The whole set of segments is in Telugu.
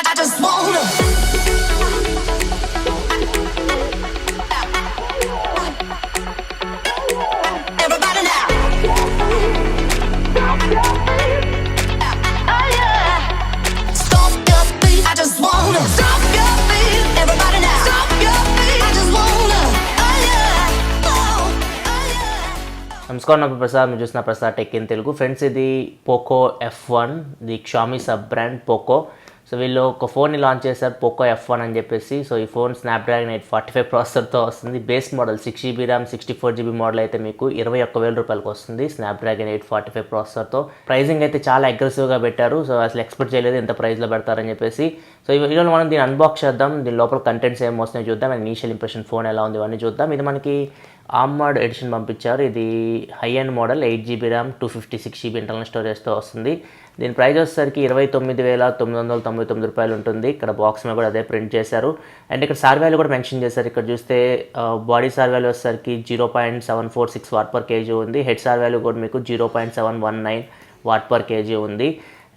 I just wanna. Everybody now. Oh yeah. Stop your feet. I just wanna. Stop your feet. Everybody now. Stop your feet. I just wanna. Oh yeah. Oh yeah. నమస్కారం, నా ప్రసాద్. మీరు చూసిన Prasad tech in Telugu. Friends, ఇది Poco F1, the Xiaomi sub brand Poco. So వీళ్ళు ఒక ఫోన్ని లాంచ్ చేశారు, పోకో F1 అని చెప్పేసి. సో ఈ ఫోన్ స్నాప్డ్రాగన్ 845 ప్రాసెసర్తో వస్తుంది. Base model 6GB RAM 64GB model అయితే మీకు 21,000 రూపాయలకు వస్తుంది, స్నాప్డ్రాగన్ 845 ప్రాసెసర్తో. ప్రైజింగ్ అయితే చాలా అగ్రెసివ్గా పెట్టారు. సో అసలు ఎక్స్పెక్ట్ చేయలేదు ఎంత ప్రైస్లో పెడతారని చెప్పేసి. సో ఈ వీడియోలో మనం దీన్ని అన్బాక్స్ చేద్దాం, దీని లోపల కంటెంట్స్ ఏం వస్తున్నాయో చూద్దాం, అండ్ ఇనీషియల్ ఇంప్రెషన్ ఫోన్ ఎలా ఉంది ఇవన్నీ చూద్దాం. ఇది మనకి ఆర్మర్డ్ ఎడిషన్ పంపించారు. ఇది high end model, 8GB RAM 256GB internal స్టోరేజ్తో వస్తుంది. దీని ప్రైస్ వచ్చేసరికి 29,999 రూపాయలు ఉంటుంది. ఇక్కడ బాక్స్ మీద కూడా అదే ప్రింట్ చేశారు. అండ్ ఇక్కడ సార్ వాల్యూ కూడా మెన్షన్ చేశారు. ఇక్కడ చూస్తే బాడీ సార్ వాల్యూ వచ్చేసరికి 0.746 వాట్ పర్ కేజీ ఉంది. హెడ్ సార్ వాల్యూ కూడా మీకు 0.719 వాట్ పర్ కేజీ ఉంది.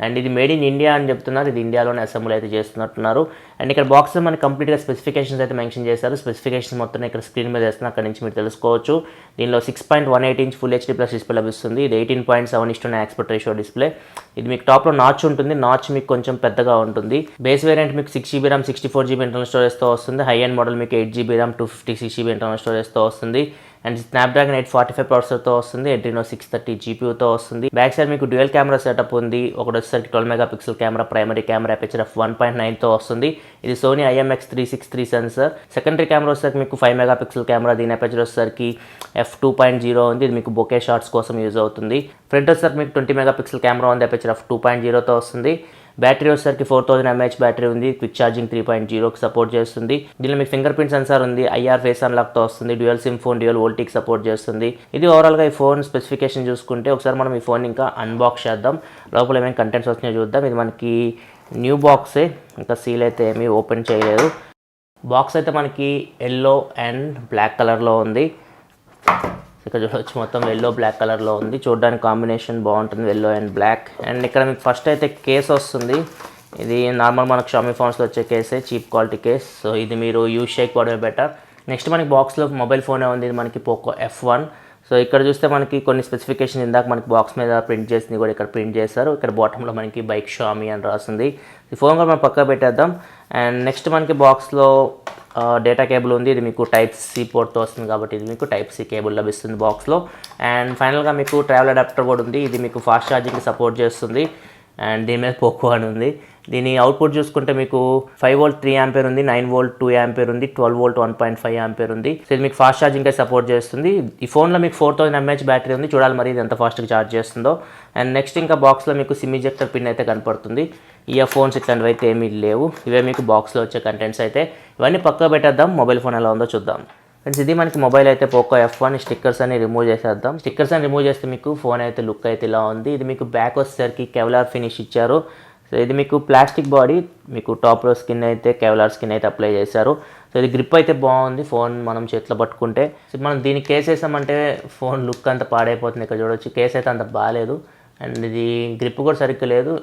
అండ్ ఇది మేడ్ ఇన్ ఇండియా అని చెప్తున్నారు. ఇది ఇండియాలోనే అసెంబ్లీ అయితే చేస్తున్నట్టున్నారు. అండ్ ఇక్కడ బాక్స్లో మనకి కంప్లీట్గా స్పెసిఫికేషన్స్ అయితే మెన్షన్ చేశారు. స్పెసిఫికేషన్స్ మొత్తం ఇక్కడ స్క్రీన్ మీద వేస్తున్నా, అక్కడ నుంచి మీరు తెలుసుకోవచ్చు. దీనిలో 6.18 inch full HD plus display లభిస్తుంది. ఇది 18.7:9 ఆస్పెక్ట్ రేషియో డిస్ప్లే. ఇది మీకు టాప్లో నాచ్ ఉంటుంది. నాచ్ మీకు కొంచెం పెద్దగా ఉంటుంది. బేస్ వేరియంట్ మీకు 6GB ర్యామ్ 64GB ఇంటర్నల్ స్టోరేజ్తో వస్తుంది. హై ఎండ్ మోడల్ మీకు 8GB ర్యామ్ 256GB ఇంటర్నల్ స్టోరేజ్తో వస్తుంది. అండ్ స్నాప్డ్రాగన్ 845 ప్రాసెసర్తో వస్తుంది. Adreno 630 GPUతో వస్తుంది. బ్యాక్ సైడ్ మీకు డ్యూయల్ కెమెరా సెటప్ ఉంది. ఒకటి వచ్చేసరికి 12 megapixel camera, primary camera aperture f1.9తో వస్తుంది. ఇది Sony IMX363 sensor. Secondary camera వచ్చేసరికి మీకు 5 మెగాపిక్సెల్ కెమెరా, దీని అపర్చర్ వచ్చేసరికి f2.0 ఉంది. ఇది మీకు బొకే షాట్స్ కోసం యూజ్ అవుతుంది. ఫ్రంట్ వచ్చేసరికి మీకు 20 మెగాపిక్సెల్ కెమెరా ఉంది, అపర్చర్ f2.0తో వస్తుంది. బ్యాటరీ వచ్చేసరికి 4000 mAh బ్యాటరీ ఉంది. క్విక్ ఛార్జింగ్ 3.0కి సపోర్ట్ చేస్తుంది. దీనిలో మీకు ఫింగర్ ప్రింట్ సెన్సార్ ఉంది. IR ఫేస్ అన్లాక్తో వస్తుంది. డ్యూయల్ సిమ్ ఫోన్, డ్యూయల్ వోల్టీకి సపోర్ట్ చేస్తుంది. ఇది ఓవరాల్గా ఈ ఫోన్ స్పెసిఫికేషన్ చూసుకుంటే ఒకసారి మనం ఈ ఫోన్ ఇంకా అన్బాక్స్ చేద్దాం. లోపల ఏమేమి కంటెంట్స్ వస్తున్నాయో చూద్దాం. ఇది మనకి న్యూ బాక్సే, ఇంకా సీల్ అయితే ఏమీ ఓపెన్ చేయలేదు. బాక్స్ అయితే మనకి ఎల్లో అండ్ బ్లాక్ కలర్లో ఉంది. ఇక్కడ చూడవచ్చు మొత్తం ఎల్లో బ్లాక్ కలర్లో ఉంది. చూడడానికి కాంబినేషన్ బాగుంటుంది, ఎల్లో అండ్ బ్లాక్. అండ్ ఇక్కడ మీకు ఫస్ట్ అయితే కేస్ వస్తుంది. ఇది నార్మల్ మనకు Xiaomi ఫోన్స్లో వచ్చే కేసే, చీప్ క్వాలిటీ కేస్. సో ఇది మీరు యూజ్ చేయకపోవడమే బెటర్. నెక్స్ట్ మనకి బాక్స్లో మొబైల్ ఫోనే ఉంది. ఇది మనకి పోకో F1. సో ఇక్కడ చూస్తే మనకి కొన్ని స్పెసిఫికేషన్ ఇందాక మనకి బాక్స్ మీద ప్రింట్ చేసింది కూడా ఇక్కడ ప్రింట్ చేశారు. ఇక్కడ బాటంలో మనకి బైక్ Xiaomi అని రాస్తుంది. ఈ ఫోన్ కూడా మనం పక్కా పెట్టేద్దాం. అండ్ నెక్స్ట్ మనకి బాక్స్లో డేటా కేబుల్ ఉంది. ఇది మీకు Type-C పోర్ట్తో వస్తుంది కాబట్టి ఇది మీకు Type-C కేబుల్ లభిస్తుంది బాక్స్లో. అండ్ ఫైనల్గా మీకు ట్రావెల్ అడాప్టర్ కూడా ఉంది. ఇది మీకు ఫాస్ట్ ఛార్జింగ్కి సపోర్ట్ చేస్తుంది. అండ్ దీని మీద పోకో అని ఉంది. దీని అవుట్పుట్ చూసుకుంటే మీకు 5V 3A ఉంది, 9V 2A ఉంది, 12V 1.5A ఉంది. సో ఇది మీకు ఫాస్ట్ ఛార్జింగ్కి సపోర్ట్ చేస్తుంది. ఈ ఫోన్లో మీకు 4000 mAh బ్యాటరీ ఉంది. చూడాలి మరి ఇది ఎంత ఫాస్ట్గా ఛార్జ్ చేస్తుందో. అండ్ నెక్స్ట్ ఇంకా బాక్స్లో మీకు సిమ్ ఇజెక్టర్ పిన్ అయితే కనపడుతుంది. ఇయర్ ఫోన్స్ ఇట్లాంటివి అయితే ఏమీ లేవు. ఇవే మీకు బాక్స్లో వచ్చే కంటెంట్స్ అయితే. ఇవన్నీ పక్కా పెట్టేద్దాం, మొబైల్ ఫోన్ ఎలా ఉందో చూద్దాం. ఫ్రెండ్స్, ఇది మనకి మొబైల్ అయితే పోకో F1. స్టిక్కర్స్ అన్ని రిమూవ్ చేసేద్దాం. స్టిక్కర్స్ అని రిమూవ్ చేస్తే మీకు ఫోన్ అయితే లుక్ అయితే ఇలా ఉంది. ఇది మీకు బ్యాక్ వచ్చేసరికి కెవలార్ ఫినిష్ ఇచ్చారు. సో ఇది మీకు ప్లాస్టిక్ బాడీ, మీకు టాప్లో స్కిన్ అయితే కెవలార్ స్కిన్ అయితే అప్లై చేశారు. సో ఇది గ్రిప్ అయితే బాగుంది. ఫోన్ మనం చేతిలో పట్టుకుంటే సో మనం దీనికి కేస్ వేసామంటే ఫోన్ లుక్ అంతా పాడైపోతుంది. ఇక్కడ చూడవచ్చు కేస్ అయితే అంత బాగాలేదు. అండ్ ఇది గ్రిప్ కూడా సరిగ్గా లేదు,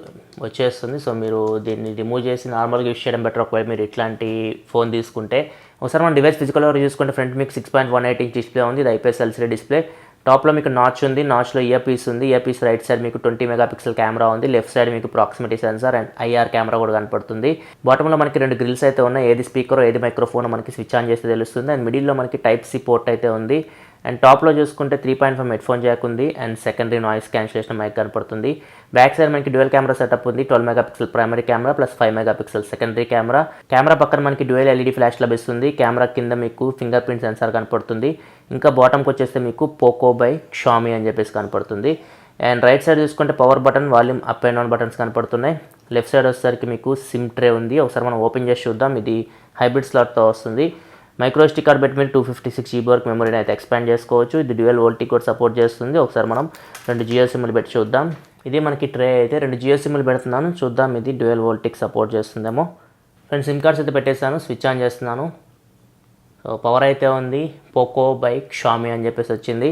వచ్చేస్తుంది. సో మీరు దీన్ని రిమూవ్ చేసి నార్మల్గా యూస్ చేయడం బెటర్ ఒకవేళ మీరు ఇట్లాంటి ఫోన్ తీసుకుంటే. ఒకసారి మన డివైస్ ఫిజికల్ వరకు చూసుకుంటే ఫ్రంట్ మీకు 6.18 ఇంచ్ డిస్ప్లే ఉంది. ఇది IPS LCD డిస్ప్లే. టాప్లో మీకు నాచ్ ఉంది. నాచ్లో ఇయర్ పీస్ ఉంది. ఇయర్ పీస్ రైట్ సైడ్ మీకు 20 మెగాపిక్సెల్ కెమెరా ఉంది. లెఫ్ట్ సైడ్ మీకు proximity sensor and IR camera కూడా కనపడుతుంది. బాటంలో మనకి 2 గ్రిల్స్ అయితే ఉన్నాయి. ఏది స్పీకర్ ఏది మైక్రోఫోన్ మనకి స్విచ్ ఆన్ చేస్తే తెలుస్తుంది. అండ్ మిడిల్లో మనకి Type-C పోర్ట్ అయితే ఉంది. అండ్ టాప్లో చూసుకుంటే 3.5 హెడ్ఫోన్ జాక్ ఉంది. And secondary noise cancellation mic కనపడుతుంది. బ్యాక్ సైడ్ మనకి డ్యూయల్ కెమెరా సెటప్ ఉంది. 12 megapixel primary camera plus 5 megapixel secondary camera. Camera పక్కన మనకి డ్యూయల్ LED ఫ్లాష్ లభిస్తుంది. కెమెరా కింద మీకు ఫింగర్ ప్రింట్ సెన్సార్ కనపడుతుంది. ఇంకా బాటంకి వచ్చేస్తే మీకు పోకో బై Xiaomi అని చెప్పేసి కనపడుతుంది. అండ్ రైట్ సైడ్ చూసుకుంటే power button, volume up and down buttons కనపడుతున్నాయి. లెఫ్ట్ సైడ్ వచ్చేసరికి మీకు సిమ్ ట్రే ఉంది. ఒకసారి మనం ఓపెన్ చేసి చూద్దాం. ఇది హైబ్రిడ్ స్లాట్తో వస్తుంది. మైక్రో SD కార్డ్ పెట్టి మీరు 256GB వరకు మెమరీని అయితే ఎక్స్పాండ్ చేసుకోవచ్చు. ఇది డ్యూయల్ వోల్టీ కూడా సపోర్ట్ చేస్తుంది. ఒకసారి మనం 2 జియో సిమ్లు పెట్టి చూద్దాం. ఇది మనకి ట్రే అయితే 2 జియో సిమ్లు పెడుతున్నాను, చూద్దాం ఇది డ్యూయల్ వోల్టీకి సపోర్ట్ చేస్తుందేమో. ఫ్రెండ్స్, సిమ్ కార్డ్స్ అయితే పెట్టేస్తాను, స్విచ్ ఆన్ చేస్తున్నాను. సో పవర్ అయితే ఉంది. పోకో బై Xiaomi అని చెప్పేసి వచ్చింది.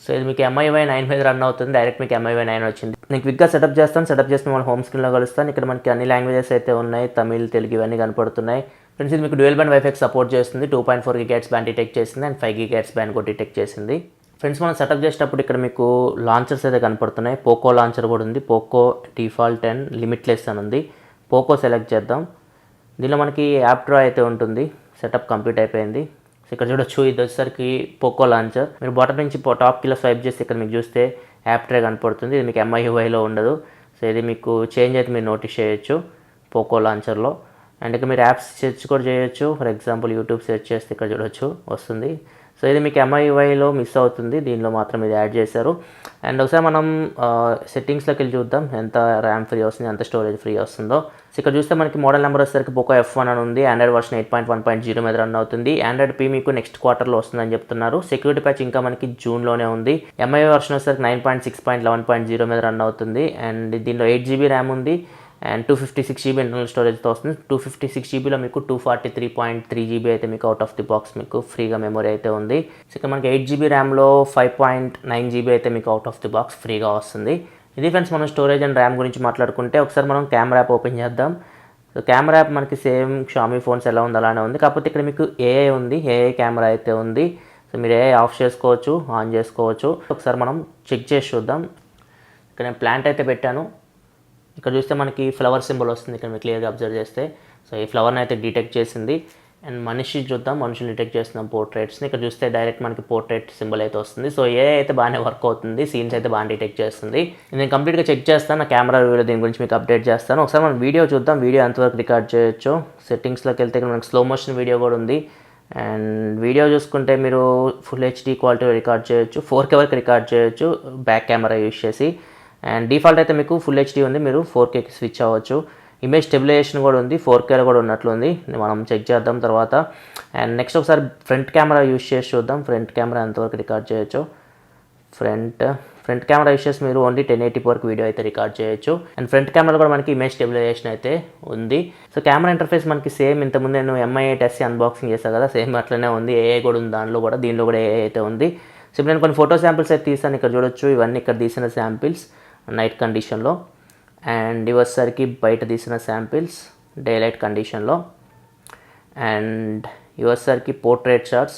సో ఇది మీకు MIUI 9 మీద రన్ అవుతుంది. డైరెక్ట్ మీకు MIUI 9 వచ్చింది. నేను క్విక్గా సెటప్ చేస్తాను. సెటప్ చేసి మిమ్మల్ని హోమ్ స్క్రీన్లో కలుస్తాను. ఇక్కడ మనకి అన్ని లాంగ్వేజెస్ అయితే ఉన్నాయి. తమిళ్, తెలుగు ఇవన్నీ కనపడుతున్నాయి. ఫ్రెండ్స్ ఇది మీకు డ్యూయల్ బ్యాండ్ వైఫై సపోర్ట్ చేస్తుంది. 2.4 GHz బ్యాండ్ డిటెక్ట్ చేసింది అండ్ 5 GHz బ్యాండ్ కూడా డిటెక్ట్ చేసింది. ఫ్రెండ్స్ మనం సెటప్ చేసేటప్పుడు ఇక్కడ మీకు లాంచర్స్ అయితే కనపడుతున్నాయి. పోకో లాంచర్ కూడా ఉంది. పోకో డిఫాల్ట్ అండ్ లిమిట్లెస్ అని ఉంది. పోకో సెలెక్ట్ చేద్దాం. దీనిలో మనకి యాప్ డ్రా అయితే ఉంటుంది. సెటప్ కంప్లీట్ అయిపోయింది. సో ఇక్కడ చూడొచ్చు, ఇది వచ్చేసరికి పోకో లాంచర్. మీరు బాటమ్ నుంచి టాప్కి ఇలా స్వైప్ చేస్తే ఇక్కడ మీకు చూస్తే యాప్ ట్రే కనపడుతుంది. ఇది మీకు MIUIలో ఉండదు. సో ఇది మీకు చేంజ్ అయితే మీరు నోటీస్ చేయొచ్చు పోకో లాంచర్లో. అండ్ ఇక్కడ మీరు యాప్స్ సెర్చ్ కూడా చేయొచ్చు. ఫర్ ఎగ్జాంపుల్ యూట్యూబ్ సెర్చ్ చేస్తే ఇక్కడ చూడొచ్చు వస్తుంది. సో ఇది మీకు MIUIలో మిస్ అవుతుంది. దీనిలో మాత్రం ఇది యాడ్ చేశారు. అండ్ ఒకసారి మనం సెట్టింగ్స్లోకి వెళ్ళి చూద్దాం ఎంత ర్యామ్ ఫ్రీ వస్తుంది, ఎంత స్టోరేజ్ ఫ్రీ వస్తుందో. సో ఇక్కడ చూస్తే మనకి మోడల్ నెంబర్ వచ్చేసరికి పోకో F1 అని ఉంది. ఆండ్రాయిడ్ వర్షన్ 8.1.0 మీద రన్ అవుతుంది. ఆండ్రాయిడ్ P మీకు నెక్స్ట్ క్వార్టర్లో వస్తుందని చెప్తున్నారు. సెక్యూరిటీ ప్యాచ్ ఇంకా మనకి జూన్లోనే ఉంది. MIUI వర్షన్ వచ్చేసరికి 9.6.11.0 మీద రన్ అవుతుంది. అండ్ దీనిలో 8GB ర్యామ్ ఉంది అండ్ 256GB ఇంటర్నల్ స్టోరేజ్తో వస్తుంది. 256GBలో మీకు 243.3GB అయితే మీకు అవుట్ ఆఫ్ ది బాక్స్ మీకు ఫ్రీగా మెమరీ అయితే ఉంది. సో ఇక్కడ మనకి 8GB ర్యామ్లో 5.9GB అయితే మీకు అవుట్ ఆఫ్ ది బాక్స్ ఫ్రీగా వస్తుంది. ఇది ఫ్రెండ్స్ మనం స్టోరేజ్ అండ్ ర్యామ్ గురించి మాట్లాడుకుంటే ఒకసారి మనం కెమెరా యాప్ ఓపెన్ చేద్దాం. సో కెమెరా యాప్ మనకి సేమ్ Xiaomi ఫోన్స్ ఎలా ఉంది అలానే ఉంది. కాకపోతే ఇక్కడ మీకు AI ఉంది. AI కెమెరా అయితే ఉంది. సో మీరు AI ఆఫ్ చేసుకోవచ్చు, ఆన్ చేసుకోవచ్చు. ఒకసారి మనం చెక్ చేసి చూద్దాం. ఇక్కడ నేను ప్లాంట్ అయితే పెట్టాను. ఇక్కడ చూస్తే మనకి ఫ్లవర్ సింబల్ వస్తుంది. ఇక్కడ మీరు క్లియర్గా అబ్జర్వ్ చేస్తే సో ఈ ఫ్లవర్ని అయితే డిటెక్ట్ చేసింది. అండ్ మనిషి చూద్దాం, మనుషులు డిటెక్ట్ చేస్తున్నాం పోర్ట్రేట్స్ని. ఇక్కడ చూస్తే డైరెక్ట్ మనకి పోర్ట్రేట్ సింబల్ అయితే వస్తుంది. సో ఏ అయితే బాగానే వర్క్ అవుతుంది, సీన్స్ అయితే బాగా డిటెక్ట్ చేస్తుంది. నేను కంప్లీట్గా చెక్ చేస్తాను. నా కెమెరా రివ్యూలో దీని గురించి మీకు అప్డేట్ చేస్తాను. ఒకసారి మనం వీడియో చూద్దాం. వీడియో ఎంతవరకు రికార్డ్ చేయొచ్చు. సెట్టింగ్స్లోకి వెళ్తే ఇక్కడ మనకి స్లో మోషన్ వీడియో కూడా ఉంది. అండ్ వీడియో చూసుకుంటే మీరు ఫుల్ HD క్వాలిటీలో రికార్డ్ చేయొచ్చు, 4K వరకు రికార్డ్ చేయొచ్చు బ్యాక్ కెమెరా యూజ్ చేసి. అండ్ డిఫాల్ట్ అయితే మీకు ఫుల్ HD ఉంది, మీరు 4Kకి స్విచ్ అవ్వచ్చు. ఇమేజ్ స్టెబిలైజేషన్ కూడా ఉంది, 4Kలో కూడా ఉన్నట్లుంది. మనం చెక్ చేద్దాం తర్వాత. అండ్ నెక్స్ట్ ఒకసారి ఫ్రంట్ కెమెరా యూజ్ చేసి చూద్దాం. ఫ్రంట్ కెమెరా ఎంతవరకు రికార్డ్ చేయొచ్చు. ఫ్రంట్ కెమెరా యూజ్ చేసి మీరు ఓన్లీ 1080p వరకు వీడియో అయితే రికార్డ్ చేయొచ్చు. అండ్ ఫ్రంట్ కెమెరా కూడా మనకి ఇమేజ్ స్టెబిలైజేషన్ అయితే ఉంది. సో కెమెరా ఇంటర్ఫేస్ మనకి సేమ్ ఇంతకుముందు నేను MI8 అన్బాక్సింగ్ చేశాను కదా, సేమ్ అట్లనే ఉంది. AI కూడా ఉంది దాంట్లో కూడా, దీనిలో కూడా AI అయితే ఉంది. సో ఇప్పుడు నేను కొన్ని ఫోటో శాంపిల్స్ అయితే తీసాను. ఇక్కడ చూడొచ్చు, ఇవన్నీ ఇక్కడ తీసిన శాంపిల్స్ నైట్ కండిషన్లో. అండ్ ఇవి వచ్చేసరికి బయట తీసిన శాంపిల్స్ డే లైట్ కండిషన్లో. అండ్ ఇవి వచ్చేసరికి పోర్ట్రేట్ షాట్స్.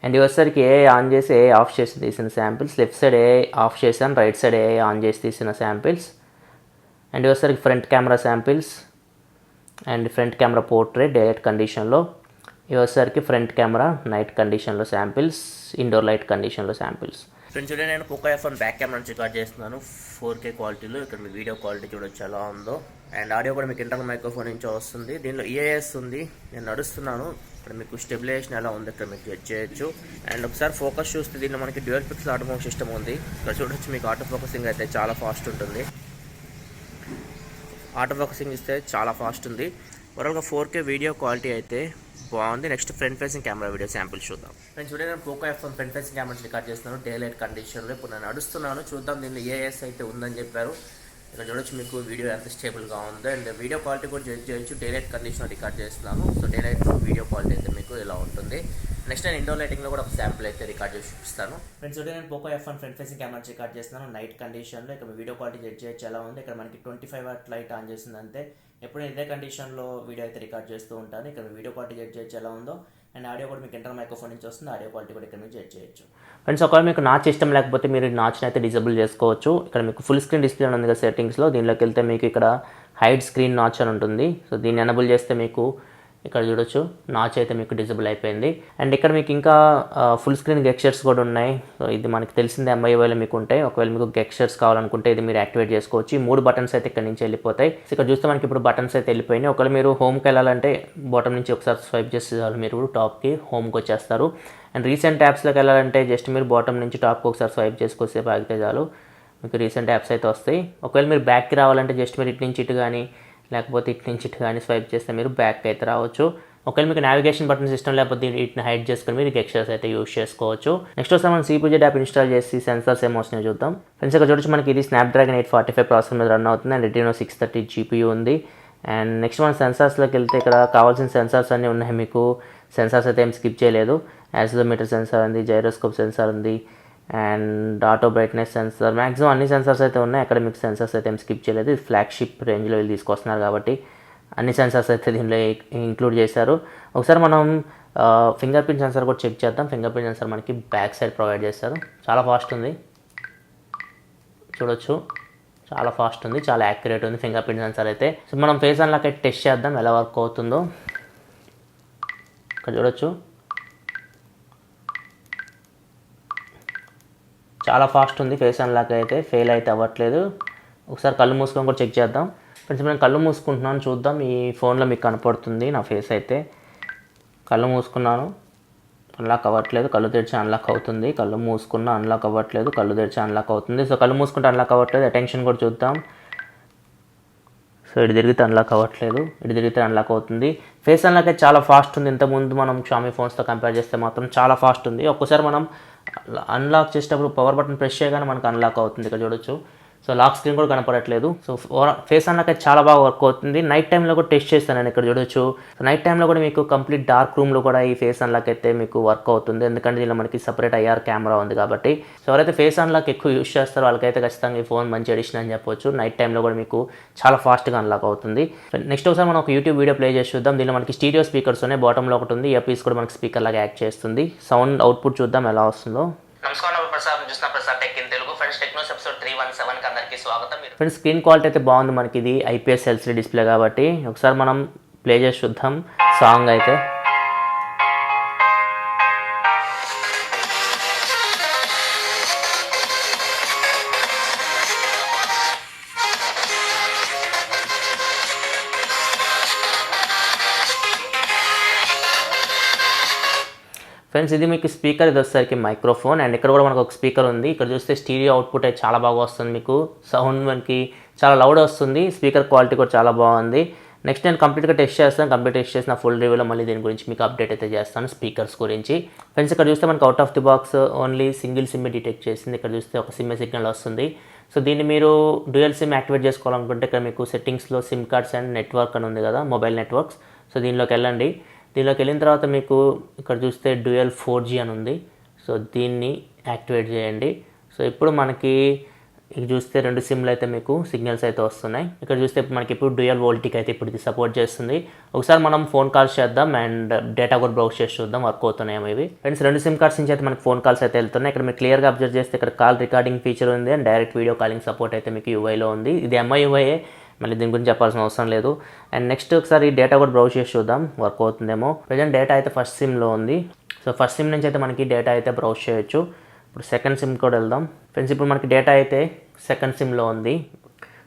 అండ్ ఇవి వచ్చేసరికి AI ఆన్ చేసి AI ఆఫ్ చేసి తీసిన samples. Left side AI off చేశాను, రైట్ సైడ్ AI ఆన్ చేసి తీసిన శాంపిల్స్. అండ్ ఇవి వచ్చేసరికి front camera samples and front camera portrait day light కండిషన్లో. ఇవి వచ్చేసరికి ఫ్రంట్ కెమెరా నైట్ కండిషన్లో శాంపిల్స్, ఇండోర్ లైట్ కండిషన్లో శాంపిల్స్. ఫ్రెండ్స్ చూడండి, నేను పోకో F1 బ్యాక్ కెమెరా నుంచి రికార్డ్ చేస్తున్నాను 4K క్వాలిటీలో. ఇక్కడ మీ వీడియో క్వాలిటీ చూడొచ్చు ఎలా ఉందో. అండ్ ఆడియో కూడా మీకు ఇంటర్నల్ మైక్రోఫోన్ నుంచి వస్తుంది. దీనిలో EAS ఉంది. నేను నడుస్తున్నాను. ఇక్కడ మీకు స్టెబిలైజేషన్ ఎలా ఉంది ఇక్కడ మీకు చెక్ చేయొచ్చు. అండ్ ఒకసారి ఫోకస్ చూస్తే దీనిలో మనకి డ్యూయల్ పిక్సెల్ ఆటోమోటివ్ సిస్టమ్ ఉంది. ఇక్కడ చూడొచ్చు, మీకు ఆటో ఫోకసింగ్ అయితే చాలా ఫాస్ట్ ఉంటుంది. ఆటో ఫోకసింగ్ ఇస్తే చాలా ఫాస్ట్ ఉంది. ఓవరాల్గా 4K వీడియో క్వాలిటీ అయితే బాగుంది. Next front facing camera video sample చూద్దాం. నేను చూడండి, నేను Poco F1 front facing camera record చేస్తున్నాను డే లైట్ కండిషన్లో. ఇప్పుడు నేను నడుస్తున్నాను, చూద్దాం. దీనిలో EAS అయితే ఉందని చెప్పారు. ఇక్కడ చూడొచ్చు మీకు వీడియో ఎంత స్టేబుల్గా ఉందో. అండ్ వీడియో క్వాలిటీ కూడా చెక్ చేయొచ్చు. డే లైట్ కండిషన్లో రికార్డ్ చేస్తున్నాను. So day light video quality అయితే మీకు ఇలా ఉంటుంది. నెక్స్ట్ నేను ఇండోర్ లైటింగ్లో కూడా ఒక శాంపుల్ అయితే రికార్డ్ చేసి చూపిస్తాను. ఫ్రెండ్స్ చూడండి, నేను Poco F1 front facing camera record చేస్తున్నాను నైట్ కండిషన్లో. ఇక్కడ వీడియో క్వాలిటీ చెక్ చేయొచ్చు ఎలా ఉంది. ఇక్కడ మనకి 25W లైట్ ఆన్ చేసింది అంతే. ఎప్పుడు ఇదే కండిషన్లో వీడియో అయితే రికార్డ్ చేస్తూ ఉంటాను. ఇక్కడ వీడియో క్వాలిటీ చెక్ చేయొచ్చు ఎలా ఉందో. అండ్ ఆడియో కూడా మీకు ఇంటర్నల్ మైక్రోఫోన్ నుంచి వస్తుంది. ఆడియో క్వాలిటీ కూడా ఇక్కడ మీరు చెక్ చేయొచ్చు. ఫ్రెండ్స్ ఒకవేళ మీకు నాచ్ ఇష్టం లేకపోతే మీరు నాచ్ని అయితే డిజేబుల్ చేసుకోవచ్చు. ఇక్కడ మీకు ఫుల్ స్క్రీన్ డిస్ప్లే ఉంది కదా సెట్టింగ్స్లో, దీనిలోకి వెళ్తే మీకు ఇక్కడ హైడ్ స్క్రీన్ నాచ్ అని ఉంటుంది. సో దీన్ని ఎనబుల్ చేస్తే మీకు ఇక్కడ చూడొచ్చు నాచ్ అయితే మీకు డిజేబుల్ అయిపోయింది. అండ్ ఇక్కడ మీకు ఇంకా ఫుల్ స్క్రీన్ గెక్స్చర్స్ కూడా ఉన్నాయి. సో ఇది మనకి తెలిసిందే MIUIలో మీకు ఉంటాయి. ఒకవేళ మీకు గెక్స్చర్స్ కావాలనుకుంటే ఇది మీరు యాక్టివేట్ చేసుకోవచ్చు. ఈ 3 బటన్స్ అయితే ఇక్కడ నుంచి వెళ్ళిపోతాయి. సో ఇక్కడ చూస్తే మనకి ఇప్పుడు బటన్స్ అయితే వెళ్ళిపోయినాయి. ఒకవేళ మీరు హోమ్కి వెళ్ళాలంటే బాటమ్ నుంచి ఒకసారి స్వైప్ చేస్తే మీరు టాప్కి హోమ్కి వచ్చేస్తారు. అండ్ రీసెంట్ యాప్స్లోకి వెళ్ళాలంటే జస్ట్ మీరు బాటమ్ నుంచి టాప్కి ఒకసారి స్వైప్ చేసుకొస్తే ఆగితే చాలు మీకు రీసెంట్ యాప్స్ అయితే వస్తాయి. ఒకవేళ మీరు బ్యాక్కి రావాలంటే జస్ట్ మీరు ఇటు నుంచి ఇటు కానీ లేకపోతే ఇటు నుంచి ఇటు కానీ స్వైప్ చేస్తే మీరు బ్యాక్ అయితే రావచ్చు. ఒకవేళ మీకు నావిగేషన్ బటన్ సిస్టమ్ లేకపోతే వీటిని హైడ్ చేసుకుని మీరు గెక్స్చర్స్ అయితే యూజ్ చేసుకోవచ్చు. నెక్స్ట్ వస్తే మనం CPZ యాప్ ఇన్స్టాల్ చేసి సెన్సార్స్ ఏమో వస్తున్నాయో చూద్దాం. ఫ్రెండ్స్ ఇక్కడ చూడొచ్చు, మనకి ఇది స్నాప్డ్రాగన్ 845 ప్రాసెసర్ మీద రన్ అవుతుంది. అండ్ Adreno 630 GPU ఉంది. అండ్ నెక్స్ట్ మనం సెన్సార్స్లోకి వెళ్తే ఇక్కడ కావాల్సిన సెన్సార్స్ అన్నీ ఉన్నాయి. మీకు సెన్సార్స్ అయితే ఏం స్కిప్ చేయలేదు. యాక్సిలరోమీటర్ సెన్సార్ ఉంది, జైరోస్కోప్ సెన్సార్ ఉంది, and auto brightness sensor, maximum అన్ని సెన్సర్స్ అయితే ఉన్నాయి, అకాడమిక్ సెన్సర్స్ అయితే ఏం స్కిప్ చేయలేదు. ఇది ఫ్లాగ్షిప్ రేంజ్లో వీళ్ళు తీసుకొస్తున్నారు కాబట్టి అన్ని సెన్సర్స్ అయితే దీనిలో ఇంక్లూడ్ చేశారు. ఒకసారి మనం ఫింగర్ ప్రింట్ సెన్సర్ కూడా చెక్ చేద్దాం. ఫింగర్ ప్రింట్ సెన్సర్ మనకి బ్యాక్ సైడ్ ప్రొవైడ్ చేస్తారు. చాలా ఫాస్ట్ ఉంది, చూడొచ్చు, చాలా ఫాస్ట్ ఉంది, చాలా యాక్యురేట్ ఉంది ఫింగర్ ప్రింట్ సెన్సర్ అయితే. సో మనం ఫేస్ అన్లాక్ అయితే టెస్ట్ చేద్దాం ఎలా వర్క్ అవుతుందో. ఇక్కడ చూడొచ్చు, చాలా ఫాస్ట్ ఉంది ఫేస్ అన్లాక్ అయితే, ఫెయిల్ అయితే అవ్వట్లేదు. ఒకసారి కళ్ళు మూసుకొని కూడా చెక్ చేద్దాం. ఫ్రెండ్స్ నేను కళ్ళు మూసుకుంటున్నాను, చూద్దాం ఈ ఫోన్లో మీకు కనపడుతుంది నా ఫేస్ అయితే. కళ్ళు మూసుకున్నాను, అన్లాక్ అవ్వట్లేదు. కళ్ళు తెరిచి అన్లాక్ అవుతుంది. కళ్ళు మూసుకున్న అన్లాక్ అవ్వట్లేదు. కళ్ళు తెరిచి అన్లాక్ అవుతుంది. సో కళ్ళు మూసుకుంటే అన్లాక్ అవ్వట్లేదు. అటెన్షన్ కూడా చూద్దాం. సో ఇటు తిరిగితే అన్లాక్ అవ్వట్లేదు, ఇటు తిరిగితే అన్లాక్ అవుతుంది. ఫేస్ అన్లాక్ అయితే చాలా ఫాస్ట్ ఉంది. ఇంతకుముందు మనం Xiaomi ఫోన్స్తో కంపేర్ చేస్తే మాత్రం చాలా ఫాస్ట్ ఉంది. ఒక్కసారి మనం అన్లాక్ చేసేటప్పుడు పవర్ బటన్ ప్రెస్ చేయగానే మనకు అన్లాక్ అవుతుంది. ఇక్కడ చూడొచ్చు. సో లాక్ స్క్రీన్ కూడా కనపడట్లేదు. సో ఫేస్ అన్లాక్ అయితే చాలా బాగా వర్క్ అవుతుంది. నైట్ టైంలో కూడా టెస్ట్ చేస్తాను నేను, ఇక్కడ చూడొచ్చు. సో నైట్ టైంలో కూడా మీకు కంప్లీట్ డార్క్ రూమ్లో కూడా ఈ ఫేస్ అన్లాక్ అయితే మీకు వర్క్ అవుతుంది. ఎందుకంటే దీనిలో మనకి సపరేట్ IR కెమెరా ఉంది కాబట్టి. సో ఎవరైతే ఫేస్ అన్లాక్ ఎక్కువ యూస్ చేస్తారో వాళ్ళకైతే ఖచ్చితంగా ఈ ఫోన్ మంచి ఎడిషన్ అని చెప్పొచ్చు. నైట్ టైంలో కూడా మీకు చాలా ఫాస్ట్గా అన్లాక్ అవుతుంది. నెక్స్ట్ ఒకసారి మనం ఒక యూట్యూబ్ వీడియో ప్లే చేసి చూద్దాం. దీనిలో మనకి స్టీరియో స్పీకర్స్ ఉన్నాయి, బాటంలో ఒకటి ఉంది, ఇయర్ పీస్ కూడా మనకి స్పీకర్ లాగా యాక్ట్ చేస్తుంది. సౌండ్ అవుట్పుట్ చూద్దాం ఎలా వస్తుందో. నమస్కారం, ప్రసాద్ చూసిన Prasad tech in Telugu. Friends Technos episode 317కి అందరికీ స్వాగతం. ఫ్రెండ్స్ స్క్రీన్ క్వాలిటీ అయితే బాగుంది మనకి, ఇది IPS LCD డిస్ప్లే కాబట్టి. ఒకసారి మనం ప్లే చేసి చూద్దాం సాంగ్ అయితే. ఫ్రెండ్స్ ఇది మీకు స్పీకర్, ఇది వచ్చేసరికి మైక్రోఫోన్, అండ్ ఇక్కడ కూడా మనకు ఒక స్పీకర్ ఉంది. ఇక్కడ చూస్తే స్టీరియో అవుట్పుట్ అయితే చాలా బాగా వస్తుంది, మీకు సౌండ్ మనకి చాలా లౌడ్ వస్తుంది. స్పీకర్ క్వాలిటీ కూడా చాలా బాగుంది. నెక్స్ట్ నేను కంప్లీట్గా టెస్ట్ చేస్తాను. కంప్లీట్ టెస్ట్ చేసిన ఫుల్ రివ్యూలో మళ్ళీ దీని గురించి మీకు అప్డేట్ అయితే చేస్తాను స్పీకర్స్ గురించి. ఫ్రెండ్స్ ఇక్కడ చూస్తే మనకు out of the box only single SIM detect చేసింది. ఇక్కడ చూస్తే ఒక సిమ్ సిగ్నల్ వస్తుంది. సో దీన్ని మీరు డ్యూయల్ సిమ్ యాక్టివేట్ చేసుకోవాలనుకుంటే ఇక్కడ మీకు సెట్టింగ్స్లో సిమ్ కార్డ్స్ అండ్ నెట్వర్క్ అని ఉంది కదా, మొబైల్ నెట్వర్క్స్. సో దీనిలోకి వెళ్ళండి. దీనిలోకి వెళ్ళిన తర్వాత మీకు ఇక్కడ చూస్తే డ్యూయల్ 4G అని ఉంది. సో దీన్ని యాక్టివేట్ చేయండి. సో ఇప్పుడు మనకి ఇక చూస్తే 2 సిమ్లు అయితే మీకు సిగ్నల్స్ అయితే వస్తున్నాయి. ఇక్కడ చూస్తే మనకి ఇప్పుడు డ్యూయల్ వోల్టీకి అయితే ఇప్పుడు ఇది సపోర్ట్ చేస్తుంది. ఒకసారి మనం ఫోన్ కాల్స్ చేద్దాం అండ్ డేటా కూడా బ్రౌజ్ చేసి చూద్దాం వర్క్ అవుతున్నాయేమో ఇవి. ఫ్రెండ్స్ 2 సిమ్ కార్డ్స్ నుంచి అయితే మనకి ఫోన్ కాల్స్ అయితే వెళ్తున్నాయి. ఇక్కడ మీరు క్లియర్గా అబ్జర్వ్ చేస్తే ఇక్కడ కాల్ రికార్డింగ్ ఫీచర్ ఉంది and direct video calling support అయితే మీకు UIలో ఉంది. ఇది MIUI, మళ్ళీ దీని గురించి చెప్పాల్సిన అవసరం లేదు. అండ్ నెక్స్ట్ ఒకసారి డేటా కూడా బ్రౌజ్ చేసి చూద్దాం వర్క్ అవుతుందేమో. ప్రజెంట్ డేటా అయితే ఫస్ట్ సిమ్లో ఉంది. సో ఫస్ట్ సిమ్ నుంచి అయితే మనకి డేటా అయితే బ్రౌజ్ చేయొచ్చు. ఇప్పుడు సెకండ్ సిమ్ కూడా వెళ్దాం. ఫ్రెండ్స్ ఇప్పుడు మనకి డేటా అయితే సెకండ్ సిమ్లో ఉంది.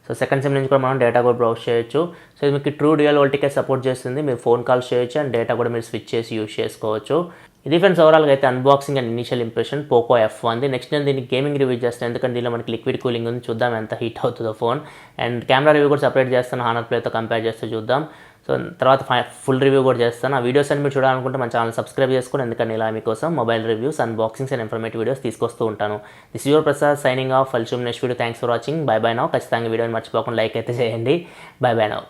సో సెకండ్ సిమ్ నుంచి కూడా మనం డేటా కూడా బ్రౌజ్ చేయొచ్చు. సో ఇది మీకు ట్రూ డ్యూయల్ వోల్టీకే సపోర్ట్ చేస్తుంది. మీరు ఫోన్ కాల్స్ చేయొచ్చు అండ్ డేటా కూడా మీరు స్విచ్ చేసి యూజ్ చేసుకోవచ్చు. ఇది ఫ్రెండ్స్ ఓవరాల్గా అయితే unboxing and initial impression Poco F1. Next నేను దీన్ని గేమింగ్ రివ్యూ చేస్తాను, ఎందుకంటే దీనిలో మనకి లిక్విడ్ కూలింగ్ ఉంది, చూద్దాం ఎంత హీట్ అవుతుందో ఫోన్. అండ్ కెమెరా రివ్యూ కూడా సపరేట్ చేస్తాను, హానర్ ప్లేతో కంపేర్ చేస్తూ చూద్దాం. సో తర్వాత ఫుల్ రివ్యూ కూడా చేస్తాను. ఆ వీడియోస్ అన్ని మీరు చూడాలనుకుంటే మన ఛానల్ సబ్స్క్రైబ్ చేసుకోండి, ఎందుకంటే ఇలా మీకోసం mobile reviews, unboxings and informative videos తీసుకొస్తూ ఉంటాను. This your Prasad signing off. ఫల్చూమ్ next video. Thanks for watching. Bye bye now. ఖచ్చితంగా వీడియోని మర్చిపోకుండా లైక్ అయితే చేయండి. Bye bye now.